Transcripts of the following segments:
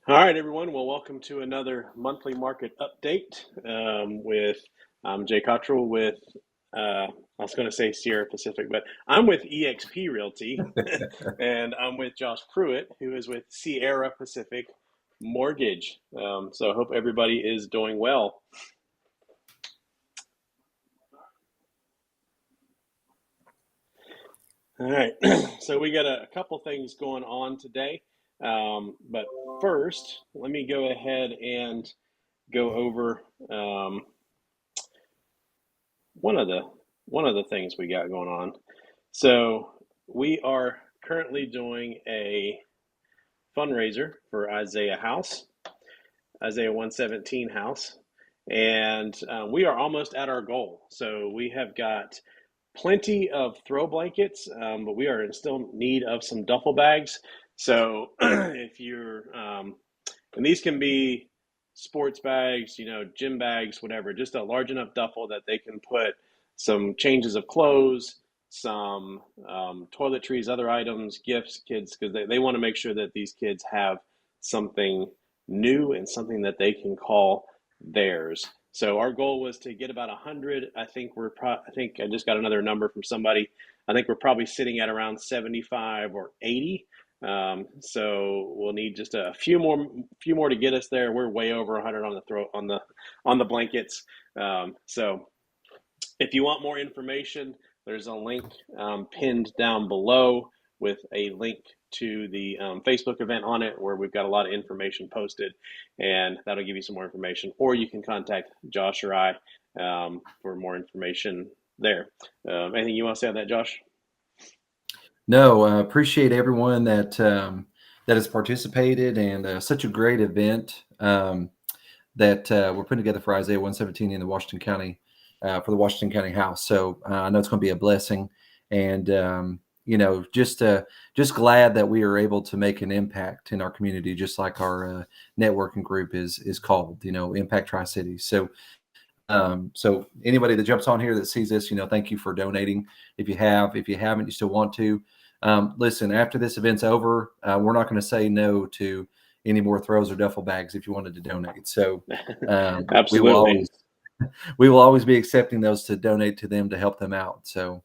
All right, everyone. Well, welcome to another monthly market update with Jay Cottrell with, I was going to say Sierra Pacific, but I'm with eXp Realty and I'm with Josh Pruitt, who is with Sierra Pacific Mortgage. So I hope everybody is doing well. All right, so we got a couple things going on today. But first, let me go ahead and go over one of the one of the things we got going on. So we are currently doing a fundraiser for Isaiah 117 house, and we are almost at our goal. So we have got plenty of throw blankets, but we are in still need of some duffel bags. So if you're, and these can be sports bags, gym bags, whatever, just a large enough duffel that they can put some changes of clothes, some toiletries, other items, gifts, kids, because they want to make sure that these kids have something new and something that they can call theirs. So our goal was to get about 100. I think I think I just got another number from somebody. I think we're probably sitting at around 75 or 80. So we'll need just a few more to get us there. We're way over 100 on the on the blankets. So if you want more information, there's a link pinned down below with a link to the Facebook event on it where we've got a lot of information posted, and that'll give you some more information. Or you can contact Josh or I for more information there. Anything you want to say on that, Josh? No, appreciate everyone that has participated, and such a great event that we're putting together for Isaiah 117 in the Washington County for the Washington County House. So I know it's going to be a blessing, and just glad that we are able to make an impact in our community, just like our networking group is called, Impact Tri-Cities. So anybody that jumps on here that sees this, thank you for donating. If you haven't, you still want to. Listen, after this event's over, we're not going to say no to any more throws or duffel bags if you wanted to donate. So Absolutely. we will always be accepting those to donate to them to help them out. So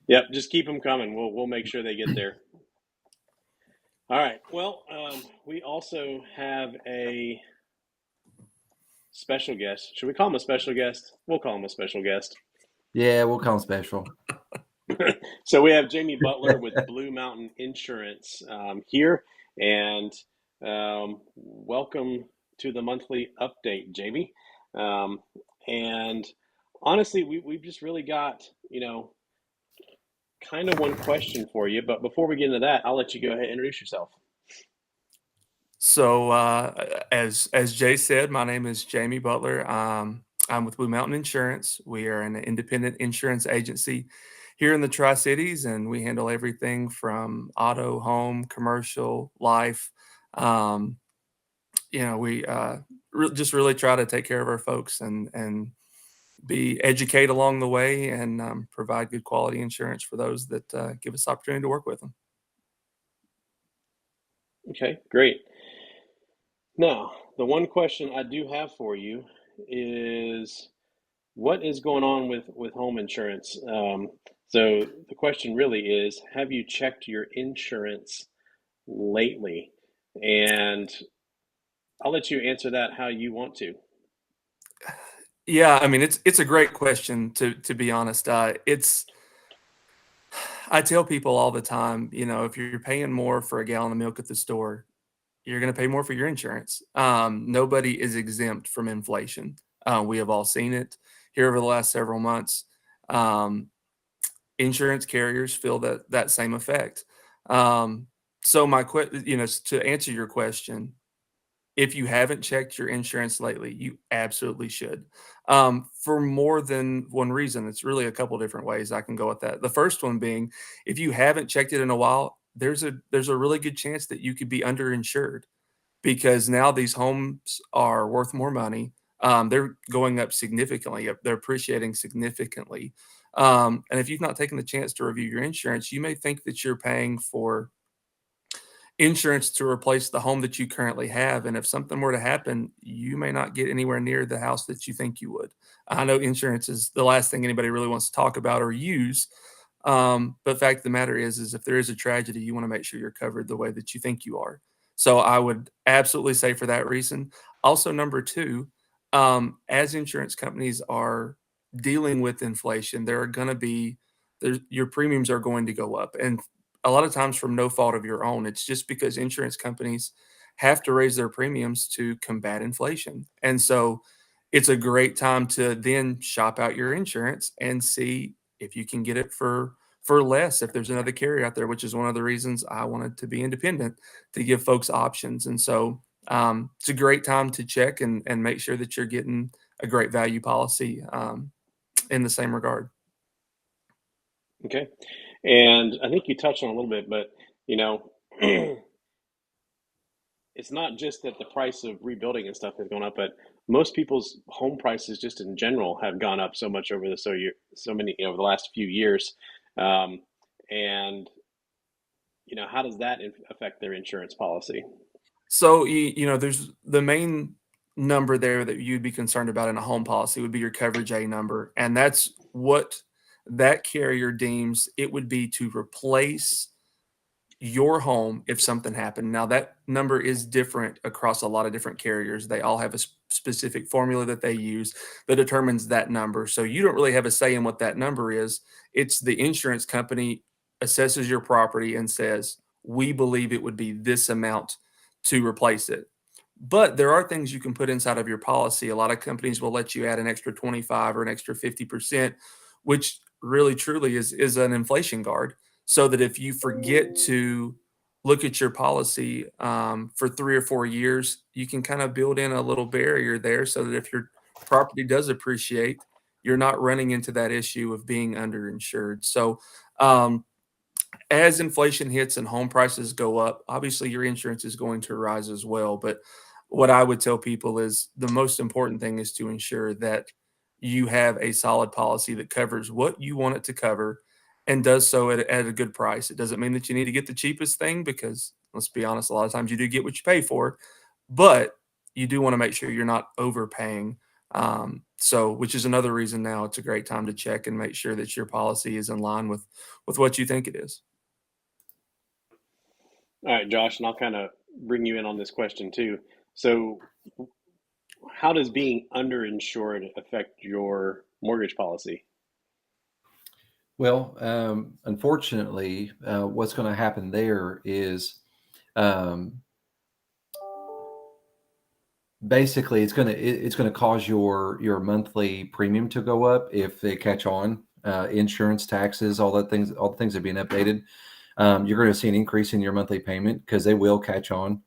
Yep, just keep them coming. We'll make sure they get there. All right. Well, we also have a special guest. Should we call him a special guest? We'll call him a special guest. yeah, we'll call them special. So we have Jamie Butler with Blue Mountain Insurance here, and welcome to the monthly update, Jamie. And honestly, we've just really got, kind of one question for you. But before we get into that, I'll let you go ahead and introduce yourself. So, as Jay said, my name is Jamie Butler. I'm with Blue Mountain Insurance. We are an independent insurance agency here in the Tri-Cities, and we handle everything from auto, home, commercial, life. Um, we just really try to take care of our folks and be educate along the way and provide good quality insurance for those that give us the opportunity to work with them. Okay, great. Now, the one question I do have for you is what is going on with home insurance? So the question really is, have you checked your insurance lately? And I'll let you answer that how you want to. Yeah, I mean it's a great question to be honest. I tell people all the time, if you're paying more for a gallon of milk at the store, you're going to pay more for your insurance. Nobody is exempt from inflation. We have all seen it here over the last several months. Um, Insurance carriers feel that same effect. So to answer your question, if you haven't checked your insurance lately, you absolutely should. For more than one reason. It's really a couple different ways I can go with that. The first one being, if you haven't checked it in a while, there's a really good chance that you could be underinsured because now these homes are worth more money. They're going up significantly. They're appreciating significantly. And if you've not taken the chance to review your insurance, you may think that you're paying for insurance to replace the home that you currently have. And if something were to happen, you may not get anywhere near the house that you think you would. I know insurance is the last thing anybody really wants to talk about or use. But fact of the matter is if there is a tragedy, you want to make sure you're covered the way that you think you are. So I would absolutely say for that reason. Also, number two, as insurance companies are dealing with inflation, there are going to be your premiums are going to go up, and a lot of times from no fault of your own. It's just because insurance companies have to raise their premiums to combat inflation, and so it's a great time to then shop out your insurance and see if you can get it for less if there's another carrier out there, which is one of the reasons I wanted to be independent, to give folks options. And so it's a great time to check and make sure that you're getting a great value policy in the same regard. Okay. And I think you touched on it a little bit, but you know, it's not just that the price of rebuilding and stuff has gone up, but most people's home prices just in general have gone up so much over over the last few years. Um, and how does that affect their insurance policy? So, there's the main number there that you'd be concerned about in a home policy would be your coverage A number. And that's what that carrier deems it would be to replace your home if something happened. Now, that number is different across a lot of different carriers. They all have a specific formula that they use that determines that number. So you don't really have a say in what that number is. It's the insurance company assesses your property and says, we believe it would be this amount to replace it. But there are things you can put inside of your policy. A lot of companies will let you add an extra 25 or an extra 50%, which really truly is an inflation guard, so that if you forget to look at your policy for 3 or 4 years, you can kind of build in a little barrier there so that if your property does appreciate, you're not running into that issue of being underinsured. So, as inflation hits and home prices go up, obviously your insurance is going to rise as well. But what I would tell people is the most important thing is to ensure that you have a solid policy that covers what you want it to cover and does so at a good price. It doesn't mean that you need to get the cheapest thing because let's be honest, a lot of times you do get what you pay for, but you do want to make sure you're not overpaying. So, which is another reason now it's a great time to check and make sure that your policy is in line with what you think it is. All right, Josh, and I'll kind of bring you in on this question too. So, how does being underinsured affect your mortgage policy? Well, unfortunately, what's going to happen there is um, basically it's going to cause your monthly premium to go up if they catch on. Insurance, taxes, all the things are being updated. You're going to see an increase in your monthly payment because they will catch on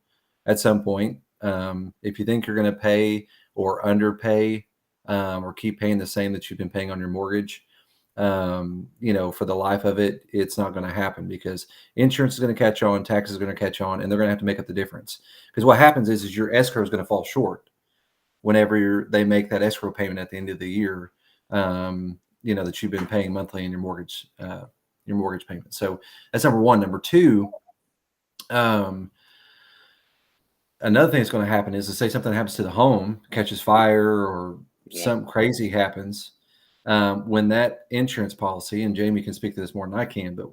at some point. If you think you're going to pay or underpay or keep paying the same that you've been paying on your mortgage, for the life of it, it's not going to happen because insurance is going to catch on, taxes are going to catch on, and they're going to have to make up the difference. Because what happens is your escrow is going to fall short whenever they make that escrow payment at the end of the year. That you've been paying monthly in your mortgage payment. So that's number one. Number two, another thing that's going to happen is to say something happens to the home, catches fire, or something crazy happens. When that insurance policy, and Jamie can speak to this more than I can, but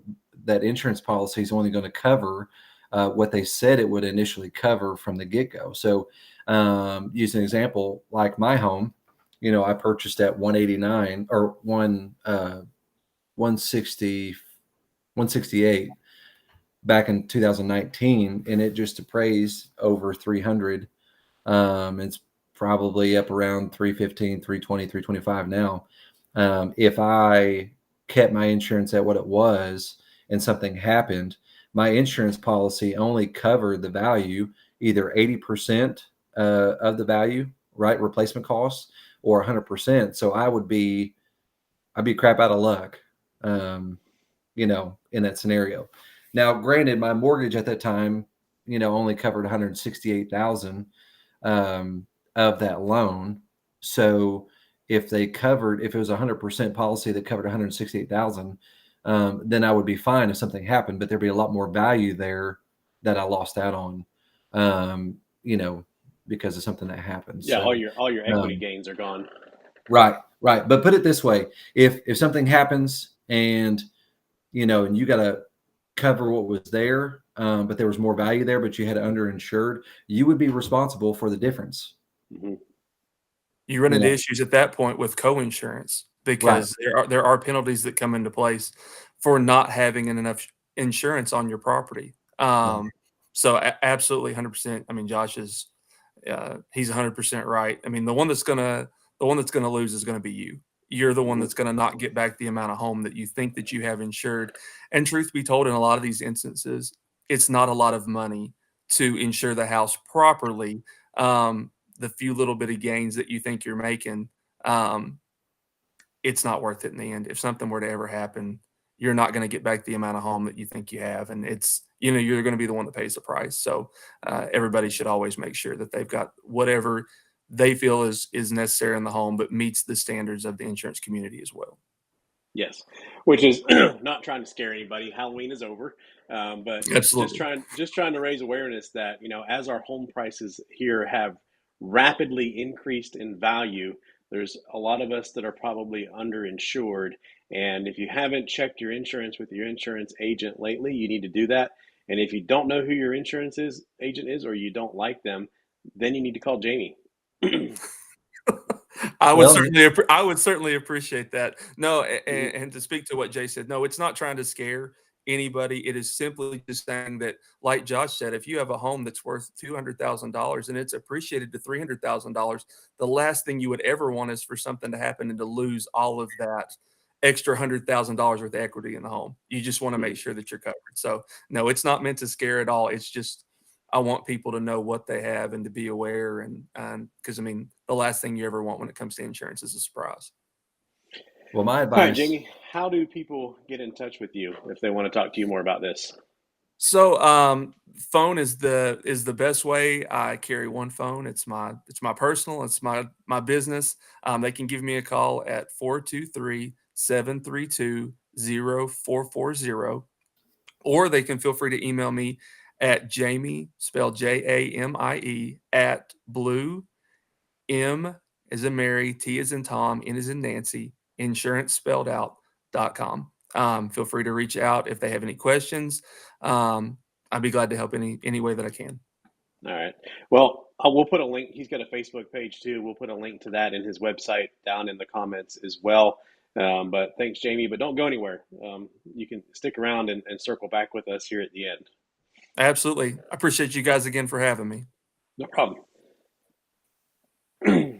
that insurance policy is only going to cover what they said it would initially cover from the get-go. So use an example like my home, I purchased at 189 or 168 back in 2019, and it just appraised over 300. It's probably up around 315, 320, 325 now. If I kept my insurance at what it was and something happened, my insurance policy only covered the value, either 80% of the value, right, replacement costs, or 100%. So I'd be crap out of luck, in that scenario. Now, granted, my mortgage at that time, only covered 168,000 of that loan. So if it was 100% policy that covered 168,000, then I would be fine if something happened. But there'd be a lot more value there that I lost out on, you know, because of something that happened. Yeah, So all your equity gains are gone. right, right. But put it this way: if something happens and and you got to cover what was there, but there was more value there, but you had underinsured, you would be responsible for the difference. Mm-hmm. You run You into know, issues at that point with co-insurance right? because there are penalties that come into place for not having enough insurance on your property. Right. So absolutely 100%. I mean, Josh is he's 100% right. I mean, the one that's gonna lose is gonna be you. You're the one Mm-hmm. that's gonna not get back the amount of home that you think that you have insured. And truth be told, in a lot of these instances, it's not a lot of money to insure the house properly. The few little bit of gains that you think you're making, um, it's not worth it in the end. If something were to ever happen, you're not going to get back the amount of home that you think you have, and it's you're going to be the one that pays the price. So everybody should always make sure that they've got whatever they feel is necessary in the home, but meets the standards of the insurance community as well. Yes, which is not trying to scare anybody. Halloween is over, but Absolutely. just trying to raise awareness that as our home prices here have rapidly increased in value, there's a lot of us that are probably underinsured. And if you haven't checked your insurance with your insurance agent lately, you need to do that. And if you don't know who your agent is, or you don't like them, then you need to call Jamie. Well, I would certainly appreciate that. No, Mhm. and to speak to what Jay said, no, it's not trying to scare anybody. It is simply just saying that, like Josh said, if you have a home that's worth $200,000 and it's appreciated to $300,000, the last thing you would ever want is for something to happen and to lose all of that extra $100,000 worth of equity in the home. You just want to make Mhm. sure that you're covered. So, no, it's not meant to scare at all. It's just I want people to know what they have and to be aware. And because I mean, the last thing you ever want when it comes to insurance is a surprise. well, my All right, advice. Jamie, how do people get in touch with you if they want to talk to you more about this? So, phone is the best way. I carry one phone. It's my personal. It's my business. They can give me a call at 423-732-0440, or they can feel free to email me at Jamie, spelled JAMIE, at blue M as in Mary, T as in Tom, N as in Nancy, insurance spelled out.com. Feel free to reach out if they have any questions. Um, I'd be glad to help any way that I can. All right. Well, we'll put a link. He's got a Facebook page too. We'll put a link to that in his website down in the comments as well. But thanks, Jamie. But don't go anywhere. You can stick around and circle back with us here at the end. Absolutely. I appreciate you guys again for having me. No problem. All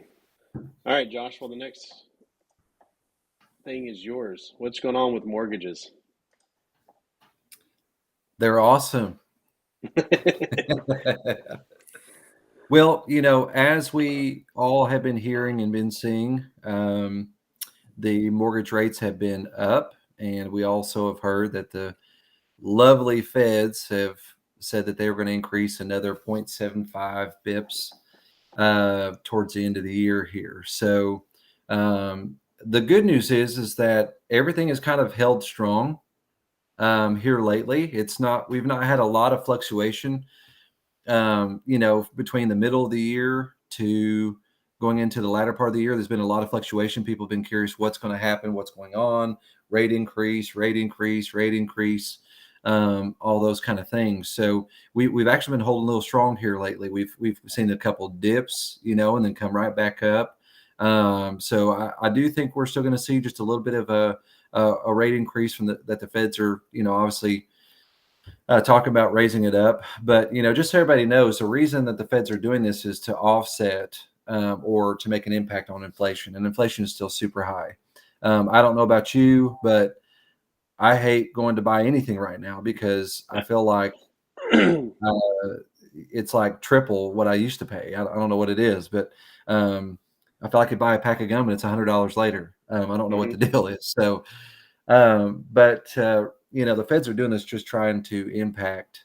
right, Josh. Well, the next thing is yours. What's going on with mortgages? They're awesome. Well, as we all have been hearing and been seeing, the mortgage rates have been up, and we also have heard that the lovely feds have said that they were going to increase another 0.75 bips towards the end of the year here. So the good news is that everything is kind of held strong here lately. We've not had a lot of fluctuation, between the middle of the year to going into the latter part of the year. There's been a lot of fluctuation. People have been curious what's going to happen, what's going on, rate increase, all those kind of things. So we've actually been holding a little strong here lately. We've seen a couple dips, and then come right back up. So I do think we're still going to see just a little bit of a rate increase that the feds are, obviously talking about raising it up. But, just so everybody knows, the reason that the feds are doing this is to offset or to make an impact on inflation. And inflation is still super high. I don't know about you, but I hate going to buy anything right now because I feel like it's like triple what I used to pay. I don't know what it is, but I feel like I could buy a pack of gum and it's $100 later. I don't know what the deal is. So, but the feds are doing this just trying to impact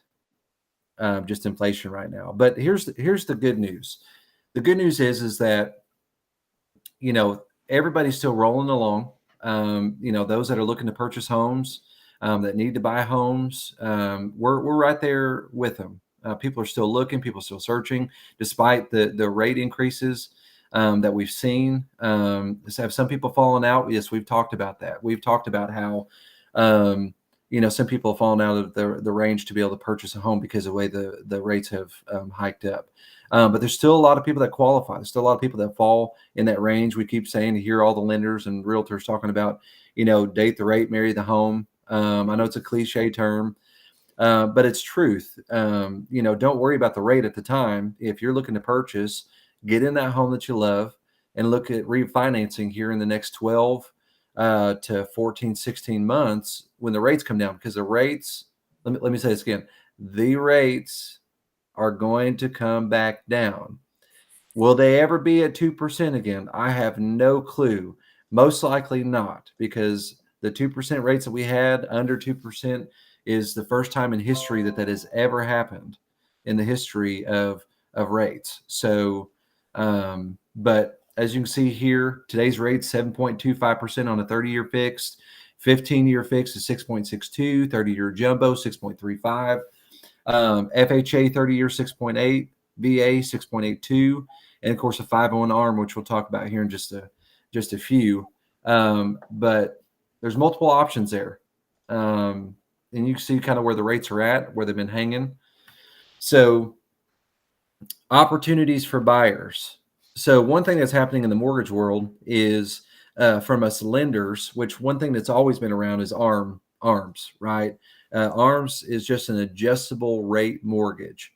just inflation right now. But here's the good news. The good news is that everybody's still rolling along. Those that are looking to purchase homes, that need to buy homes. We're right there with them. People are still looking, people are still searching, despite the rate increases that we've seen. Have some people fallen out? Yes, we've talked about that. We've talked about how some people have fallen out of the range to be able to purchase a home because of the way the rates have hiked up. But there's still a lot of people that qualify. There's still a lot of people that fall in that range. We keep saying to hear all the lenders and realtors talking about, date the rate, marry the home. I know it's a cliche term, but it's truth. Don't worry about the rate at the time. If you're looking to purchase, get in that home that you love and look at refinancing here in the next 12 to 14, 16 months when the rates come down, because the rates, let me say this again, the rates are going to come back down. Will they ever be at 2% again? I have no clue. Most likely not, because the 2% rates that we had, under 2%, is the first time in history that has ever happened in the history of rates. So, but as you can see here, today's rate 7.25% on a 30-year fixed, 15-year fixed is 6.62, 30-year jumbo 6.35, FHA 30-year 6.8, VA 6.82, and of course a 501 ARM, which we'll talk about here in just a few. But there's multiple options there, and you can see kind of where the rates are at, where they've been hanging. So opportunities for buyers. So one thing that's happening in the mortgage world is from us lenders, which one thing that's always been around is ARMs, right? ARMs is just an adjustable rate mortgage.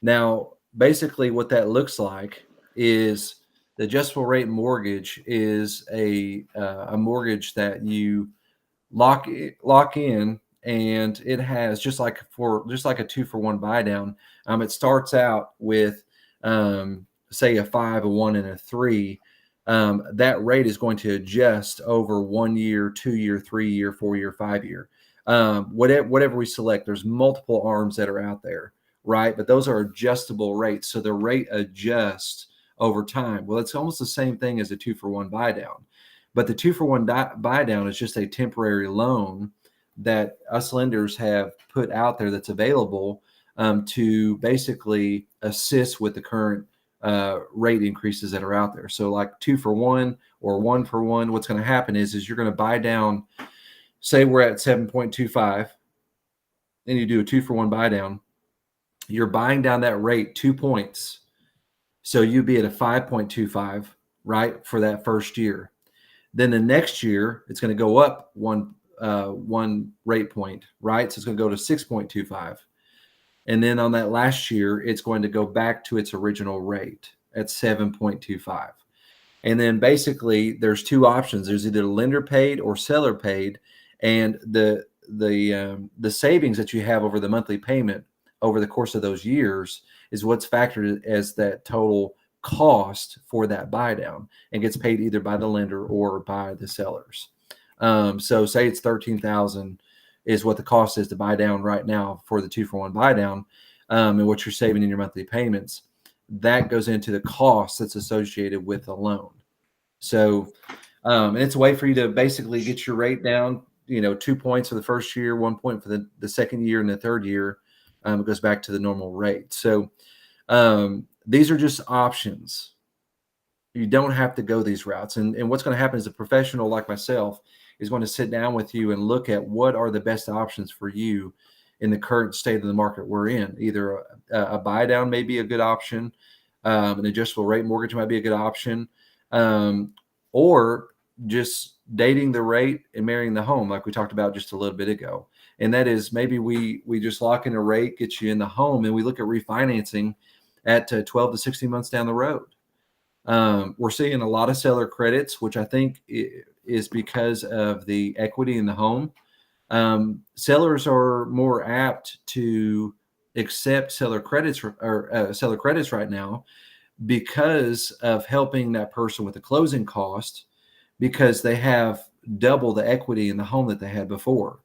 Now, basically what that looks like is the adjustable rate mortgage is a mortgage that you lock in, and it has just like a 2-for-1 buy down. It starts out with say a 5, a 1, and a 3. That rate is going to adjust over 1 year, 2 year, 3 year, 4 year, 5 year. Whatever we select, there's multiple ARMs that are out there, right? But those are adjustable rates, so the rate adjusts over time. Well, it's almost the same thing as a 2-for-1 buy down, but the 2-for-1 buy down is just a temporary loan that us lenders have put out there that's available to basically assist with the current rate increases that are out there. So like 2-for-1 or 1-for-1, what's going to happen is you're going to buy down, say we're at 7.25 and you do a 2-for-1 buy down, you're buying down that rate 2 points. So you'd be at a 5.25, right, for that first year. Then the next year, it's going to go up one rate point, right? So it's going to go to 6.25. And then on that last year, it's going to go back to its original rate at 7.25. And then basically there's two options. There's either lender paid or seller paid. And the savings that you have over the monthly payment over the course of those years is what's factored as that total cost for that buy down, and gets paid either by the lender or by the sellers. So say it's $13,000 is what the cost is to buy down right now for the 2-for-1 buy down, and what you're saving in your monthly payments. That goes into the cost that's associated with the loan. So, and it's a way for you to basically get your rate down, 2 points for the first year, 1 point for the second year, and the third year, it goes back to the normal rate. So these are just options. You don't have to go these routes. And what's going to happen is a professional like myself is going to sit down with you and look at what are the best options for you in the current state of the market we're in. Either a buy down may be a good option, an adjustable rate mortgage might be a good option, or just dating the rate and marrying the home, like we talked about just a little bit ago. And that is maybe we just lock in a rate, get you in the home, and we look at refinancing at 12 to 16 months down the road. We're seeing a lot of seller credits, which I think is because of the equity in the home. Sellers are more apt to accept seller credits right now because of helping that person with the closing cost, because they have double the equity in the home that they had before.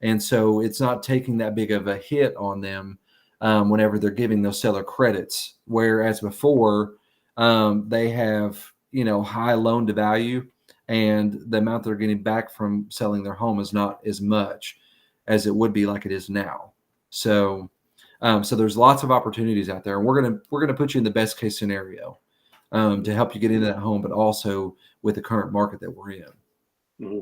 And so it's not taking that big of a hit on them whenever they're giving those seller credits. Whereas before, they have, high loan to value, and the amount they're getting back from selling their home is not as much. as it would be like it is now. So, so there's lots of opportunities out there, and we're gonna put you in the best case scenario to help you get into that home, but also with the current market that we're in. Mm-hmm.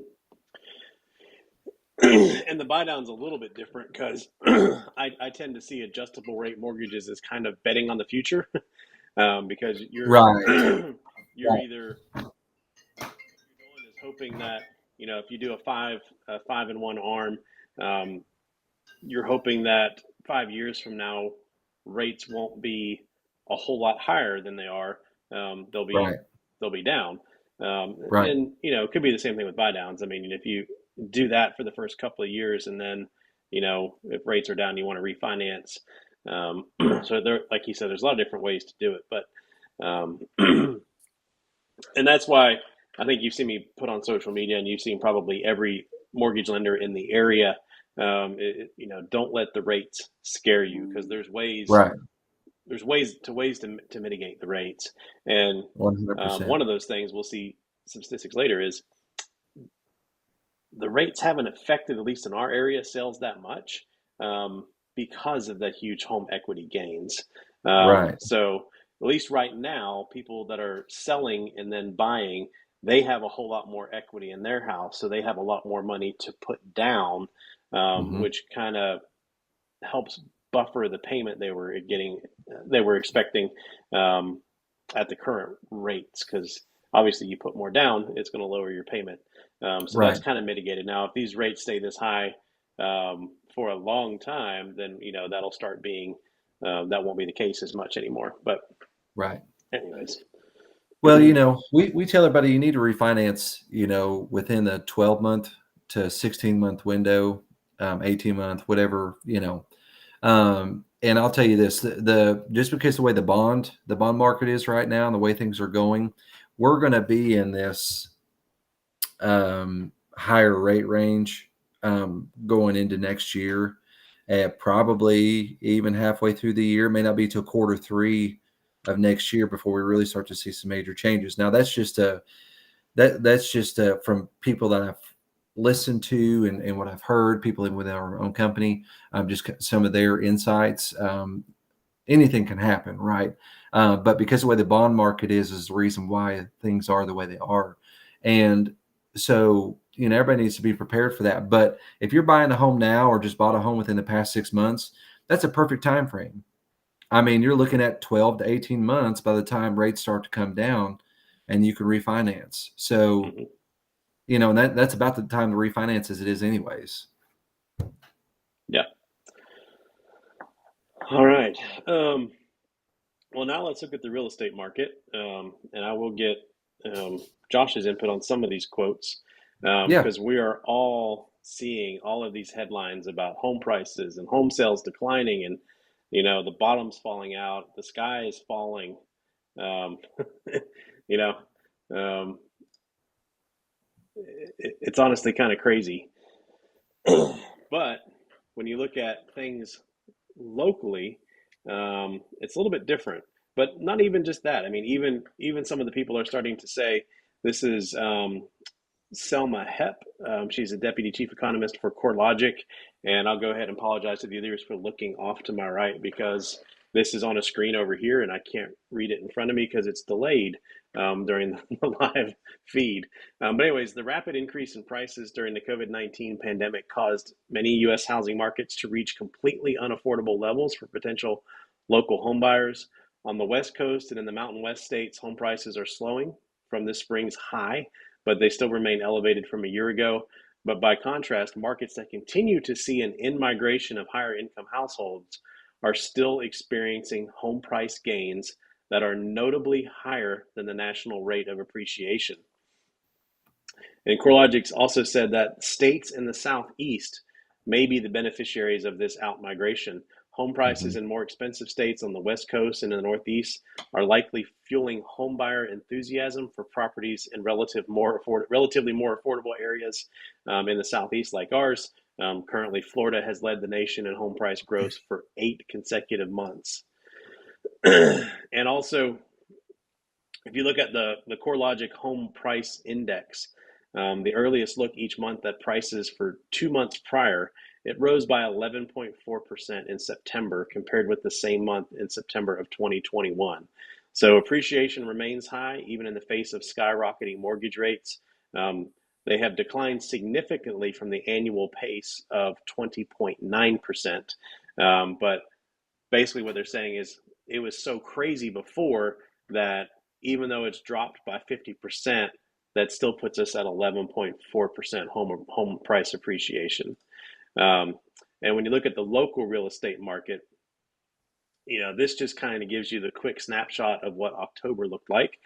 And the buy down's a little bit different because I tend to see adjustable rate mortgages as kind of betting on the future, because Right. you're either going is hoping that, if you do a 5-and-1 ARM, you're hoping that 5 years from now rates won't be a whole lot higher than they are. They'll be Right. down. Right. And it could be the same thing with buy downs. I mean, if you do that for the first couple of years, and then if rates are down, you want to refinance. So there, like you said, there's a lot of different ways to do it, but and that's why I think you've seen me put on social media, and you've seen probably every mortgage lender in the area. Don't let the rates scare you, because Right. there's ways to mitigate the rates. And 100%. one of those things, we'll see some statistics later, is the rates haven't affected, at least in our area, sales that much, because of the huge home equity gains. Right. So at least right now, people that are selling and then buying, they have a whole lot more equity in their house, so they have a lot more money to put down, Hmm. which kind of helps buffer the payment they were expecting, um, at the current rates, because obviously you put more down, it's going to lower your payment. So that's Right. kind of mitigated. Now, if these rates stay this high for a long time, then that'll start being that won't be the case as much anymore. But Right. anyways, Well, we tell everybody you need to refinance, within the 12-month to 16-month window, 18-month, whatever, and I'll tell you this, the just because the way the bond market is right now and the way things are going, we're going to be in this higher rate range going into next year, probably even halfway through the year. May not be till quarter 3 of next year before we really start to see some major changes. Now that's just from people that I've listened to and what I've heard, people in within our own company, just some of their insights. Anything can happen, right? But because the way the bond market is the reason why things are the way they are. And so, everybody needs to be prepared for that. But if you're buying a home now or just bought a home within the past 6 months, that's a perfect time frame. I mean, you're looking at 12 to 18 months by the time rates start to come down and you can refinance. So, mhm. and that's about the time to refinance as it is anyways. Yeah. All right. Well, now let's look at the real estate market, and I will get Josh's input on some of these quotes, Yeah. because we are all seeing all of these headlines about home prices and home sales declining, and the bottom's falling out, the sky is falling. Um, you know, um, it's honestly kind of crazy. But when you look at things locally, it's a little bit different. But not even just that. I mean, even some of the people are starting to say this is Selma Hepp. She's a deputy chief economist for CoreLogic, and I'll go ahead and apologize to the others for looking off to my right, because this is on a screen over here and I can't read it in front of me because it's delayed during the live feed. But anyways, the rapid increase in prices during the COVID-19 pandemic caused many U.S. housing markets to reach completely unaffordable levels for potential local home buyers. On the West Coast and in the Mountain West states, home prices are slowing from this spring's high, but they still remain elevated from a year ago. But by contrast, markets that continue to see an in-migration of higher income households are still experiencing home price gains that are notably higher than the national rate of appreciation. And CoreLogics also said that states in the Southeast may be the beneficiaries of this outmigration. Home prices Hmm. in more expensive states on the West Coast and in the Northeast are likely fueling homebuyer enthusiasm for properties in relatively more affordable areas in the Southeast, like ours. Currently, Florida has led the nation in home price growth for 8 consecutive months. And also, if you look at the CoreLogic Home Price Index, the earliest look each month at prices for 2 months prior, it rose by 11.4% in September compared with the same month in September of 2021. So appreciation remains high even in the face of skyrocketing mortgage rates. They have declined significantly from the annual pace of 20.9%. But basically, what they're saying is it was so crazy before that even though it's dropped by 50%, that still puts us at 11.4% home price appreciation. Um, and when you look at the local real estate market, this just kind of gives you the quick snapshot of what October looked like,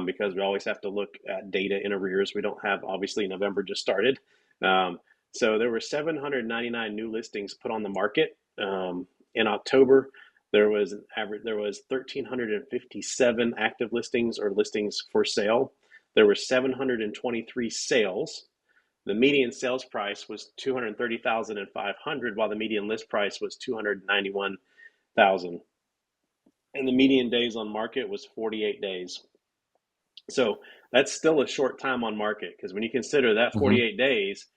because we always have to look at data in arrears. We don't have, obviously, November just started. So there were 799 new listings put on the market in October. There was 1,357 active listings or listings for sale. There were 723 sales. The median sales price was $230,500, while the median list price was $291,000, and the median days on market was 48 days. So that's still a short time on market, because when you consider that Mm-hmm. 48 days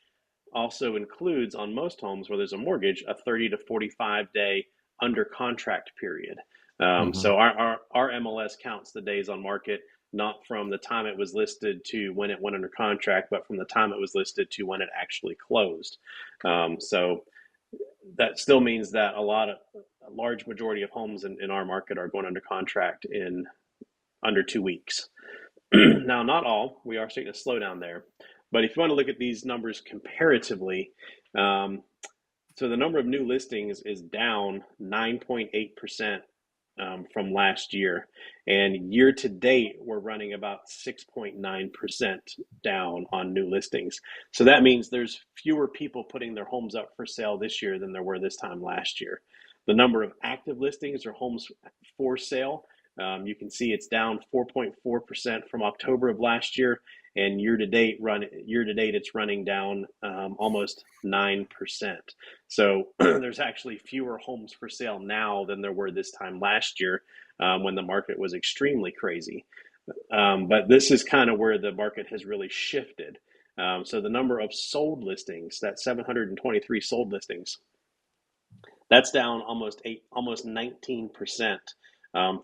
also includes, on most homes where there's a mortgage, a 30 to 45 day under contract period. Mm-hmm. So our MLS counts the days on market, not from the time it was listed to when it went under contract, but from the time it was listed to when it actually closed. So that still means that a large majority of homes in our market are going under contract in under 2 weeks. Now, not all. We are seeing a slowdown there. But if you want to look at these numbers comparatively, so the number of new listings is down 9.8% from last year. And year to date, we're running about 6.9% down on new listings. So that means there's fewer people putting their homes up for sale this year than there were this time last year. The number of active listings or homes for sale, you can see it's down 4.4% from October of last year, and year to date it's running down almost 9%. So there's actually fewer homes for sale now than there were this time last year, when the market was extremely crazy. But this is kind of where the market has really shifted. So the number of sold listings, that 723 sold listings, that's down almost 19%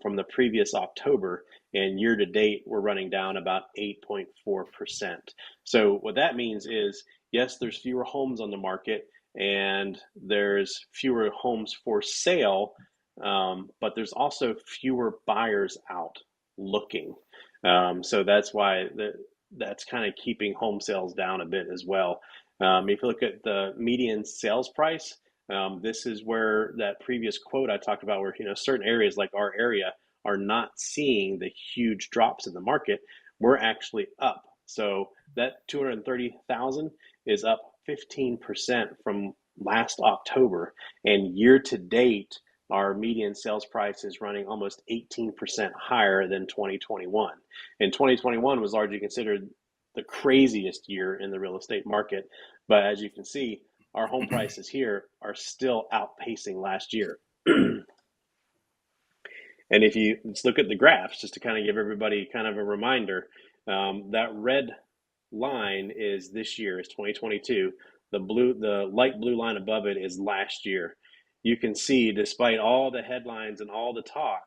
from the previous October, and year to date we're running down about 8.4%. So what that means is, yes, there's fewer homes on the market and there's fewer homes for sale, but there's also fewer buyers out looking. So that's why that's kind of keeping home sales down a bit as well. If you look at the median sales price, this is where that previous quote I talked about, where certain areas like our area are not seeing the huge drops in the market. We're actually up. So that 230,000 is up 15% from last October, and year to date, our median sales price is running almost 18% higher than 2021. And 2021 was largely considered the craziest year in the real estate market. But as you can see, our home prices here are still outpacing last year. And if you just look at the graphs, just to kind of give everybody kind of a reminder, that red line is this year, is 2022. The light blue line above it is last year. You can see, despite all the headlines and all the talk,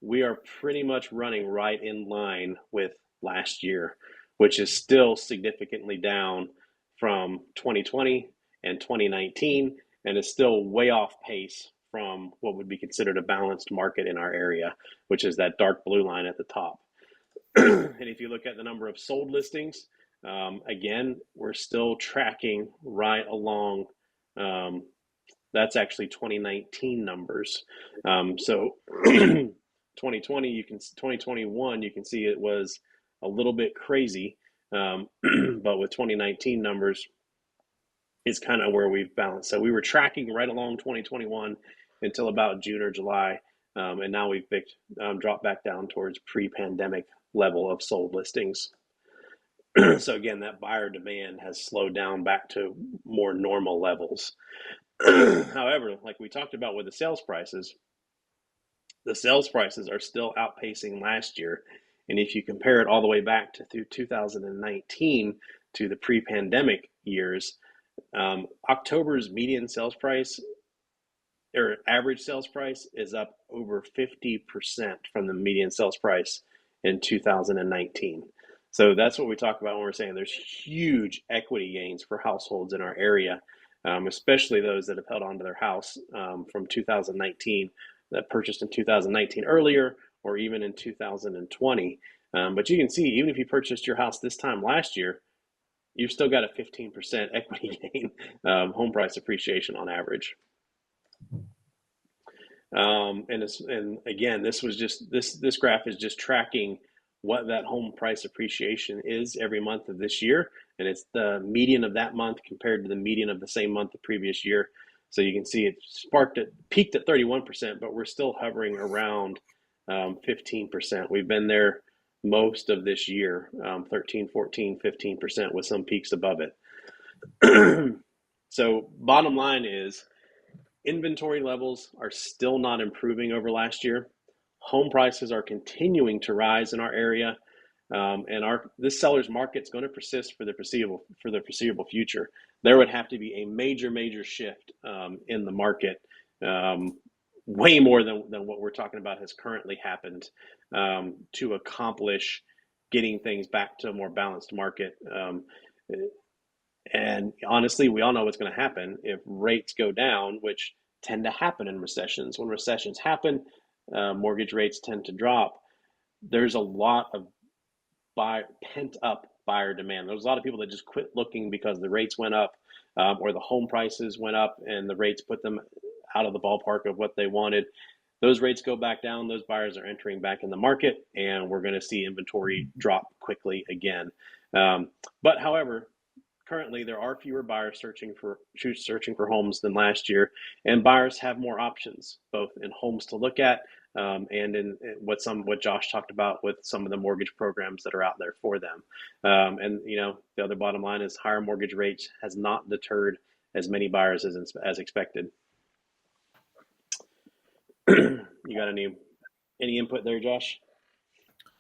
we are pretty much running right in line with last year, which is still significantly down from 2020 and 2019, and is still way off pace from what would be considered a balanced market in our area, which is that dark blue line at the top. And if you look at the number of sold listings, again, we're still tracking right along. That's actually 2019 numbers. So 2021, you can see it was a little bit crazy, but with 2019 numbers, is kind of where we've balanced. So we were tracking right along 2021 until about June or July, and now we've dropped back down towards pre-pandemic level of sold listings. So again, that buyer demand has slowed down back to more normal levels. However, like we talked about with the sales prices are still outpacing last year. And if you compare it all the way back to through 2019 to the pre-pandemic years, October's median sales price or average sales price is up over 50% from the median sales price in 2019. So that's what we talk about when we're saying there's huge equity gains for households in our area, especially those that have held on to their house from 2019, that purchased in 2019 earlier, or even in 2020. But you can see, even if you purchased your house this time last year, you've still got a 15% equity gain, home price appreciation on average. And again, this graph is just tracking what that home price appreciation is every month of this year, and it's the median of that month compared to the median of the same month the previous year. So you can see it peaked at 31%, but we're still hovering around 15%. We've been there most of this year, 13, 14, 15%, with some peaks above it. So bottom line is, inventory levels are still not improving over last year. Home prices are continuing to rise in our area, and this seller's market is going to persist for the foreseeable future. There would have to be a major shift in the market, way more than what we're talking about has currently happened, to accomplish getting things back to a more balanced market. And honestly, we all know what's going to happen if rates go down, which tend to happen in recessions. When recessions happen, mortgage rates tend to drop. There's a lot of pent up buyer demand. There's a lot of people that just quit looking because the rates went up, or the home prices went up and the rates put them out of the ballpark of what they wanted. Those rates go back down, those buyers are entering back in the market, and we're going to see inventory drop quickly again. But however, currently there are fewer buyers searching for homes than last year, and buyers have more options, both in homes to look at, and in what Josh talked about with some of the mortgage programs that are out there for them. And the other bottom line is, higher mortgage rates has not deterred as many buyers as expected. You got any input there, Josh?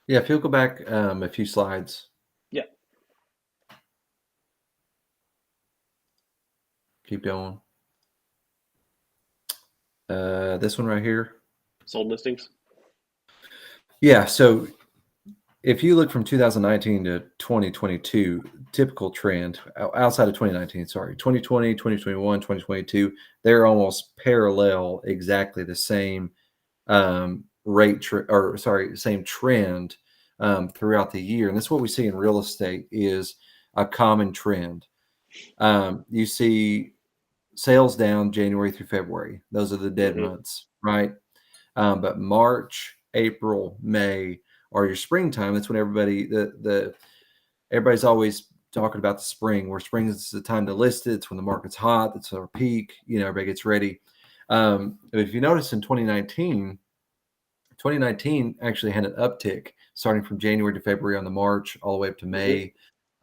Yeah, if you'll go back a few slides. Yeah. Keep going. This one right here. Sold listings. Yeah. So if you look from 2019 to 2022, typical trend outside of 2019, 2020, 2021, 2022, they're almost parallel, exactly the same same trend throughout the year. And that's what we see in real estate, is a common trend. You see sales down January through February. Those are the dead months, right? But March, April, May are your springtime. That's when everybody's always talking about the spring, where spring is the time to list it. It's when the market's hot. It's our peak. Everybody gets ready. If you notice in 2019 actually had an uptick starting from January to February on the March all the way up to May,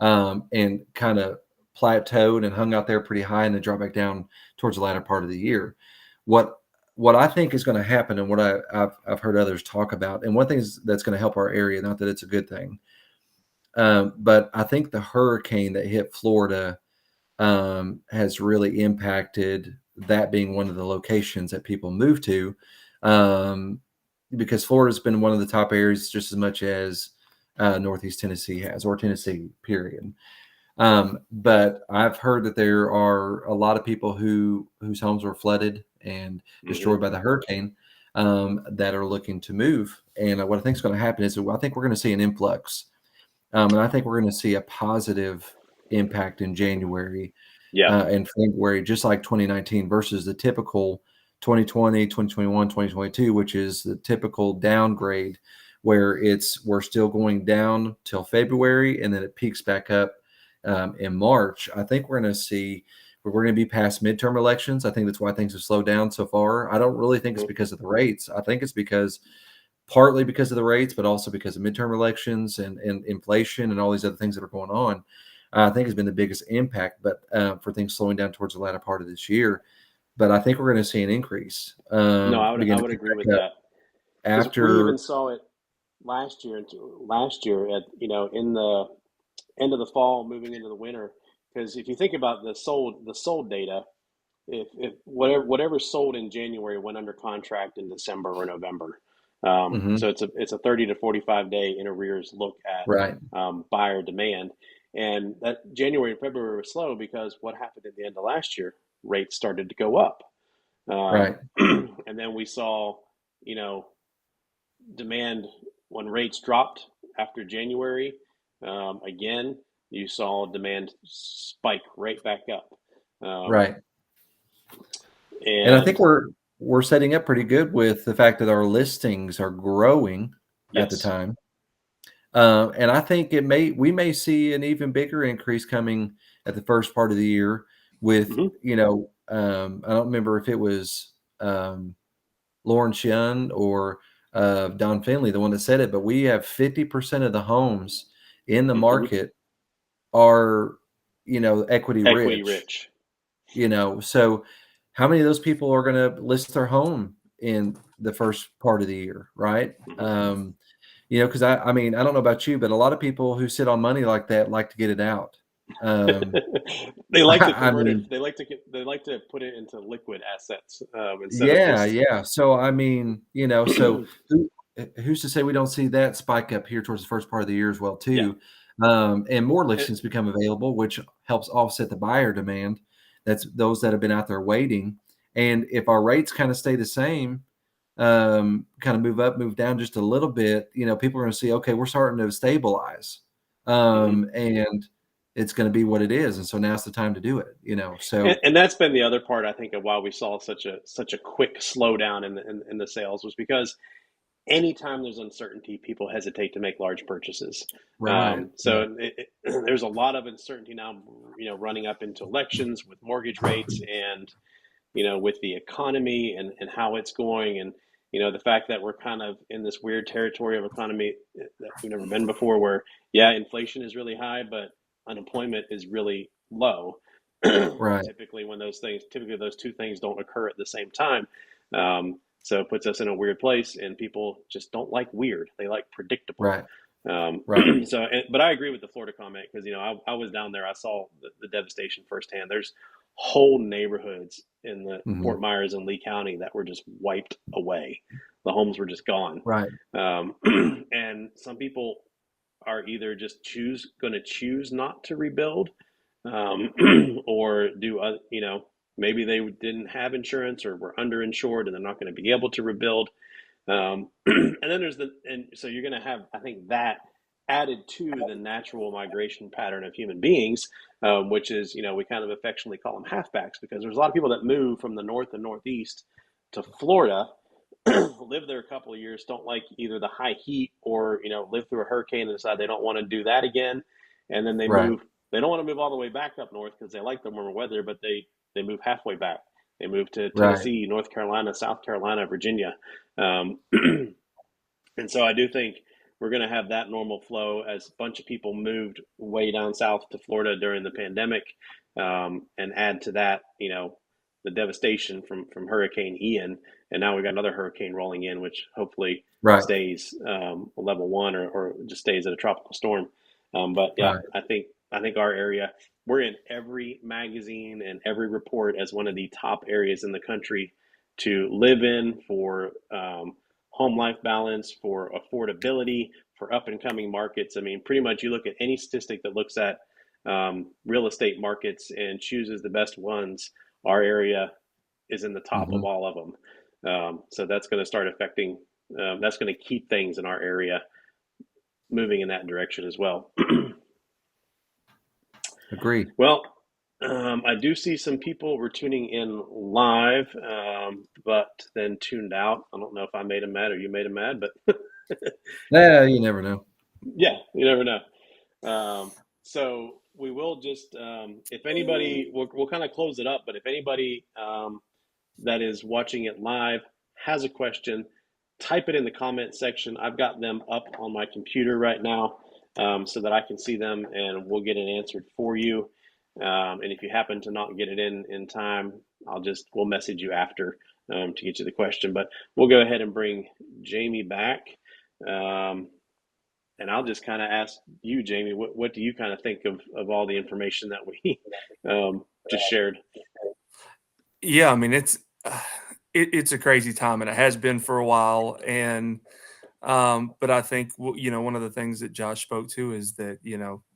and kind of plateaued and hung out there pretty high, and then dropped back down towards the latter part of the year. What I think is going to happen, and what I've heard others talk about, and one thing that's going to help our area, not that it's a good thing, but I think the hurricane that hit Florida has really impacted that, being one of the locations that people move to, because Florida's been one of the top areas just as much as Northeast Tennessee has, or Tennessee, period. But I've heard that there are a lot of people whose homes were flooded and destroyed by the hurricane, that are looking to move. And what I think is going to happen is, I think we're going to see an influx. And I think we're going to see a positive impact in January and February, just like 2019, versus the typical 2020, 2021, 2022, which is the typical downgrade, where we're still going down till February, and then it peaks back up in March. I think we're going to be past midterm elections. I think that's why things have slowed down so far. I don't really think it's because of the rates. I think it's partly because of the rates, but also because of midterm elections and inflation and all these other things that are going on. I think has been the biggest impact, but for things slowing down towards the latter part of this year. But I think we're going to see an increase. No, I would agree with that. After we even saw it last year at in the end of the fall, moving into the winter, because if you think about the sold data, if whatever sold in January went under contract in December or November. Hmm. So it's a 30 to 45 day in arrears look at Right. buyer demand. And that January and February were slow because what happened at the end of last year? Rates started to go up. Right. And then we saw, you know, demand when rates dropped after January. Again, you saw demand spike right back up. Um, Right. And I think and we're setting up pretty good with the fact that our listings are growing at the yes. time. And I think we may see an even bigger increase coming at the first part of the year with, Hmm. I don't remember if it was Lauren Shun or Don Finley, the one that said it, but we have 50% of the homes in the Hmm. market are, equity Equity rich, rich. so how many of those people are going to list their home in the first part of the year, right? Hmm. Because I mean, I don't know about you, but a lot of people who sit on money like that like to get it out. Um, They like to I convert it. mean, They like to put it into liquid assets instead of yeah, just. yeah. So I mean, so who's to say we don't see that spike up here towards the first part of the year as well Yeah. too, and more And, listings become available, which helps offset the buyer demand. That's those that have been out there waiting. And if our rates kind of stay the same, kind of move up, move down just a little bit, people are going to see, okay, we're starting to stabilize, mhm. and it's going to be what it is. And so now's the time to do it. and So and that's been the other part I think of why we saw such a quick slowdown in the sales was because anytime there's uncertainty, people hesitate to make large purchases. right, right, There's a lot of uncertainty now, running up into elections with mortgage rates and, with the economy and how it's going. And, the fact that we're kind of in this weird territory of economy that we've never been before, where, yeah, inflation is really high, but unemployment is really low. right, Typically those two things don't occur at the same time. So it puts us in a weird place, and people just don't like weird. They like predictable. right, right. But I agree with the Florida comment because I was down there. I saw the devastation firsthand. There's whole neighborhoods in the Mhm. Fort Myers and Lee County that were just wiped away. The homes were just gone, Right, um, and some people are either just going to choose not to rebuild, um, or maybe they didn't have insurance or were underinsured and they're not going to be able to rebuild. And then and so you're going to have, I think, that added to the natural migration pattern of human beings, which is, we kind of affectionately call them halfbacks because there's a lot of people that move from the north and northeast to Florida, live there a couple of years, don't like either the high heat or, live through a hurricane and decide they don't want to do that again. And then they right, move, they don't want to move all the way back up north because they like the warmer weather, but they move halfway back. They move to right, Tennessee, North Carolina, South Carolina, Virginia. Um, and so I do think we're going to have that normal flow as a bunch of people moved way down south to Florida during the pandemic, and add to that, the devastation from Hurricane Ian, and now we've got another hurricane rolling in, which hopefully right, stays level one or just stays at a tropical storm. But yeah, right. I think our area, we're in every magazine and every report as one of the top areas in the country to live in for home life balance, for affordability, for up and coming markets. I mean, pretty much you look at any statistic that looks at real estate markets and chooses the best ones, our area is in the top of Mhm. all of them. So that's going to start affecting, that's going to keep things in our area moving in that direction as well. Agree. Well, I do see some people were tuning in live, but then tuned out. I don't know if I made them mad or you made them mad, but Yeah, you never know. yeah, you never know. So we will just, if anybody, we'll kind of close it up, but if anybody that is watching it live has a question, type it in the comment section. I've got them up on my computer right now, so that I can see them and we'll get it answered for you. And if you happen to not get it in time, we'll message you after, to get you the question. But we'll go ahead and bring Jamie back. Um, And I'll just kind of ask you, Jamie, what do you kind of think of all the information that we just shared? Yeah, I mean it's a crazy time, and it has been for a while. And but I think one of the things that Josh spoke to is that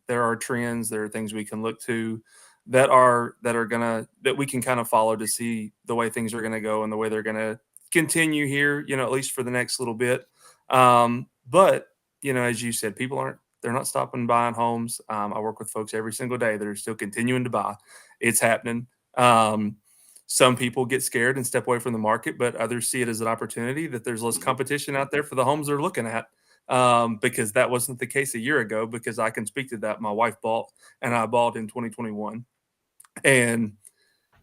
there are trends, there are things we can look to that we can kind of follow to see the way things are gonna go and the way they're gonna continue here, at least for the next little bit. But as you said, they're not stopping buying homes. I work with folks every single day that are still continuing to buy. It's happening. Some people get scared and step away from the market, but others see it as an opportunity that there's less Mhm. competition out there for the homes they're looking at. Because that wasn't the case a year ago. Because I can speak to that. My wife bought, and I bought in 2021, and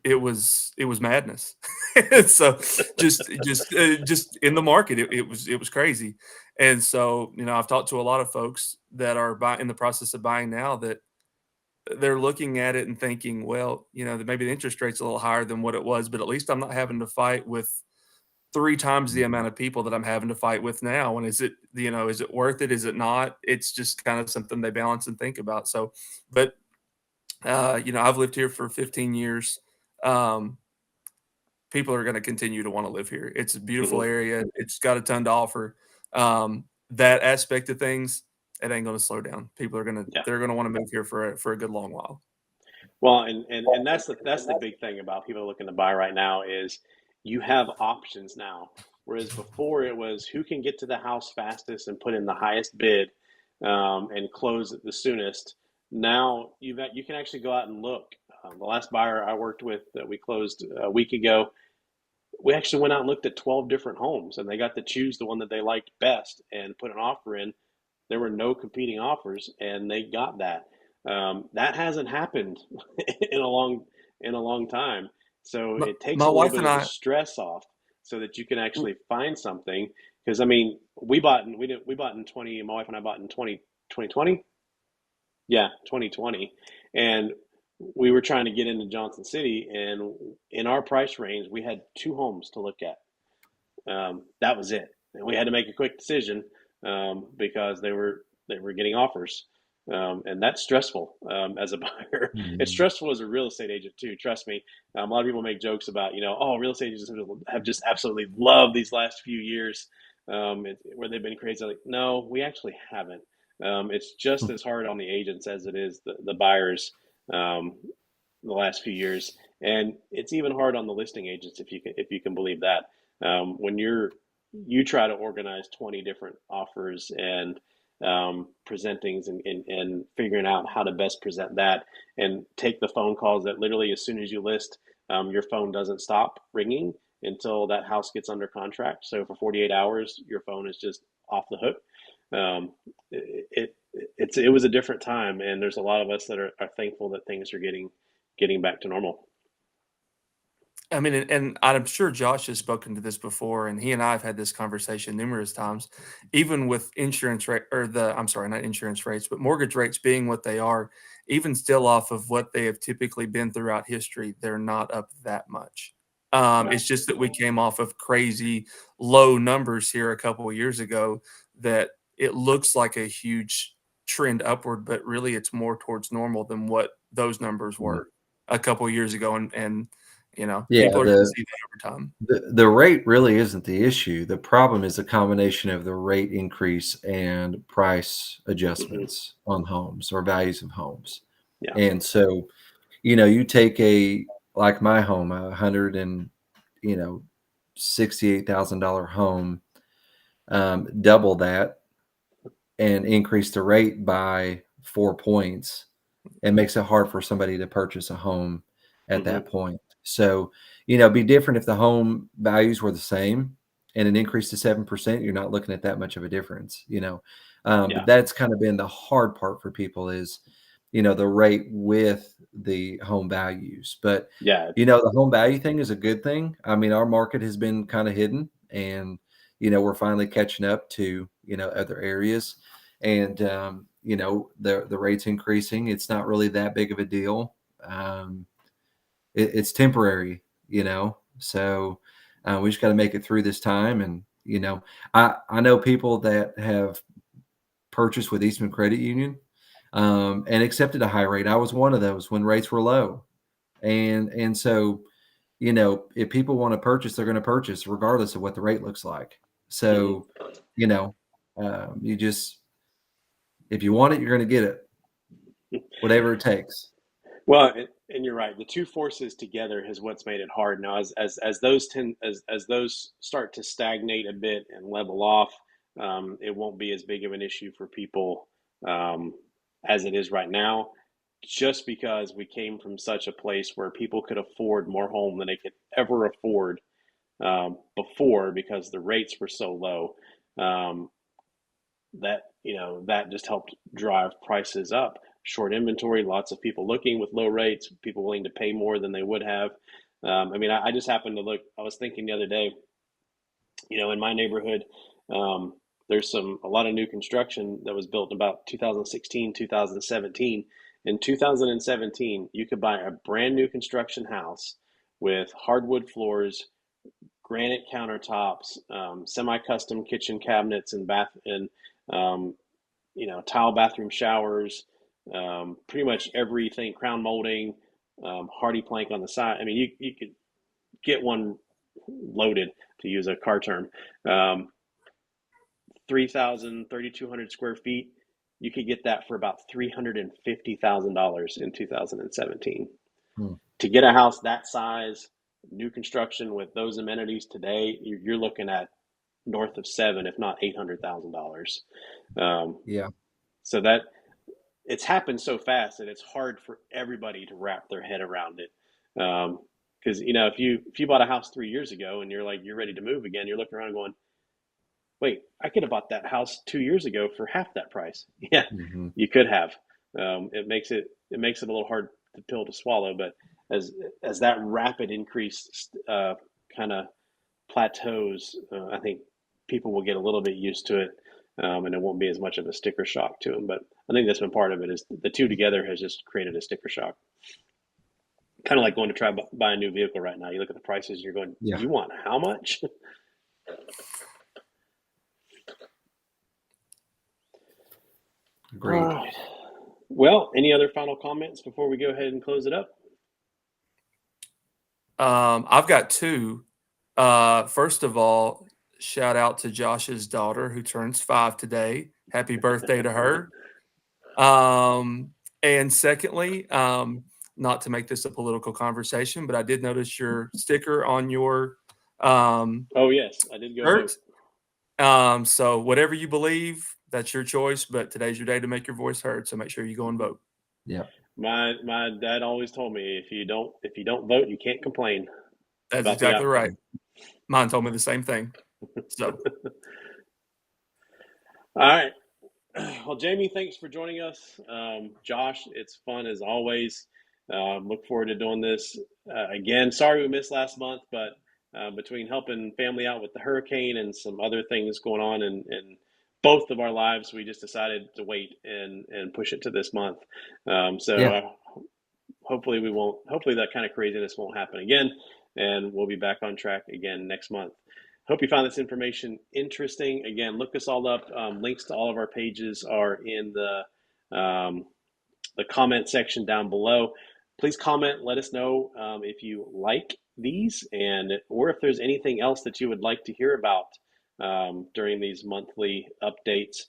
it was madness. So just in the market, it was crazy. And so I've talked to a lot of folks that are in the process of buying now, that they're looking at it and thinking, well, that maybe the interest rate's a little higher than what it was, but at least I'm not having to fight with 3 times the amount of people that I'm having to fight with now. And is it worth it? Is it not? It's just kind of something they balance and think about. So, but I've lived here for 15 years. Um, People are going to continue to want to live here. It's a beautiful Mhm. area. It's got a ton to offer. That aspect of things, it ain't going to slow down. People are Yeah. they're going to want to move here for a good long while. Well, and that's the big thing about people looking to buy right now is you have options now. Whereas before it was who can get to the house fastest and put in the highest bid, and close it the soonest. Now you can actually go out and look. The last buyer I worked with that we closed a week ago, we actually went out and looked at 12 different homes, and they got to choose the one that they liked best and put an offer in. There were no competing offers, and they got that. That hasn't happened in a long time. So My, it takes my a little wife bit and of the I, stress off, so that you can actually find something. Because I mean, we bought in 20. My wife and I bought in 2020. Yeah, 2020, and we were trying to get into Johnson City, and in our price range, we had two homes to look at. That was it, and we had to make a quick decision, because they were getting offers, and that's stressful, as a buyer. It's Mhm. stressful as a real estate agent too. Trust me. A lot of people make jokes about, oh, real estate agents have just absolutely loved these last few years, where they've been crazy. Like, no, we actually haven't. It's just as hard on the agents as it is the buyers, um, the last few years, and it's even hard on the listing agents, if you can believe that. When you try to organize 20 different offers and, presentings, and figuring out how to best present that, and take the phone calls that literally as soon as you list, your phone doesn't stop ringing until that house gets under contract. So for 48 hours, your phone is just off the hook. Um, it was a different time, and there's a lot of us that are thankful that things are getting back to normal. I mean, and I'm sure Josh has spoken to this before, and he and I have had this conversation numerous times, even with insurance rate or I'm sorry, not insurance rates, but mortgage rates being what they are, even still off of what they have typically been throughout history, they're not up that much. Yeah. It's just that we came off of crazy low numbers here a couple of years ago that it looks like a huge trend upward, but really it's more towards normal than what those numbers Mhm. were a couple of years ago. And Yeah, people are gonna see that over time. the rate really isn't the issue. The problem is the combination of the rate increase and price Hmm. adjustments on homes or values of homes. Yeah. And so, you take like my home, 100 and, $68,000 home, double that and increase the rate by 4 points, it makes it hard for somebody to purchase a home at Hmm. that point. So, it'd be different if the home values were the same and an increase to 7%, you're not looking at that much of a difference. But Yeah. that's kind of been the hard part for people is, the rate with the home values. But, Yeah. the home value thing is a good thing. I mean, our market has been kind of hidden and, we're finally catching up to, other areas and the rates increasing. It's not really that big of a deal. It's temporary. So we just got to make it through this time. And I know people that have purchased with Eastman Credit Union and accepted a high rate. I was one of those when rates were low. And so, if people want to purchase, they're going to purchase regardless of what the rate looks like. So, you just, if you want it, you're going to get it, whatever it takes. Well, and you're right. The two forces together is what's made it hard. Now, as those start to stagnate a bit and level off, it won't be as big of an issue for people as it is right now. Just because we came from such a place where people could afford more home than they could ever afford before, because the rates were so low. That just helped drive prices up. Short inventory, lots of people looking with low rates, people willing to pay more than they would have. I just happened to look. I was thinking the other day, in my neighborhood, there's a lot of new construction that was built in about 2016, 2017. In 2017, you could buy a brand new construction house with hardwood floors, granite countertops, semi-custom kitchen cabinets and um, tile bathroom showers, pretty much everything, crown molding, hardy plank on the side. I mean, you could get one loaded, to use a car term. 3,000, 3,200 square feet. You could get that for about $350,000 in 2017. To get a house that size, new construction with those amenities today, you're looking at north of $7, if not $800,000. Yeah. So that it's happened so fast that it's hard for everybody to wrap their head around it. Because if you bought a house 3 years ago and you're ready to move again, you're looking around going, wait, I could have bought that house 2 years ago for half that price. Yeah, you could have. It makes it a little hard pill to swallow, but as that rapid increase kind of plateaus, I think people will get a little bit used to it, and it won't be as much of a sticker shock to them. But I think that's been part of it, is the two together has just created a sticker shock. Kind of like going to try buy a new vehicle right now. You look at the prices, you're going, Yeah. you want how much? Great. All right. Well, any other final comments before we go ahead and close it up? I've got two. First of all, shout out to Josh's daughter who turns 5 today. Happy birthday to her. And secondly, not to make this a political conversation, but I did notice your sticker on your Oh yes, I did go shirt. vote. So whatever you believe, that's your choice. But today's your day to make your voice heard. So make sure you go and vote. Yeah. My dad always told me, if you don't vote, you can't complain. That's about the exactly right. outcome. Mine told me the same thing. So, all right. Well, Jamie, thanks for joining us. Josh, it's fun as always. Look forward to doing this again. Sorry we missed last month, but between helping family out with the hurricane and some other things going on in both of our lives, we just decided to wait and push it to this month. Hopefully that kind of craziness won't happen again, and we'll be back on track again next month. Hope you found this information interesting. Again, look us all up. Links to all of our pages are in the comment section down below. Please comment. Let us know if you like these, or if there's anything else that you would like to hear about during these monthly updates.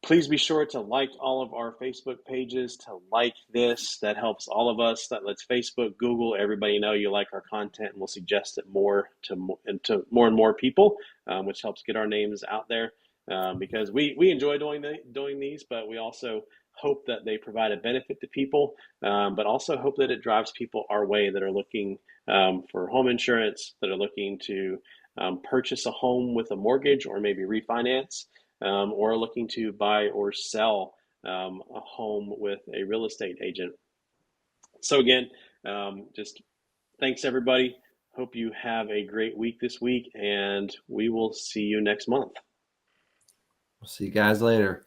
Please be sure to like all of our Facebook pages, to like this. That helps all of us. That lets Facebook, Google, everybody know you like our content, and we'll suggest it more to more and more people, which helps get our names out there. Because we enjoy doing these, but we also hope that they provide a benefit to people, but also hope that it drives people our way that are looking for home insurance, that are looking to purchase a home with a mortgage or maybe refinance. Or looking to buy or sell a home with a real estate agent. So again, just thanks everybody. Hope you have a great week this week, and we will see you next month. We'll see you guys later.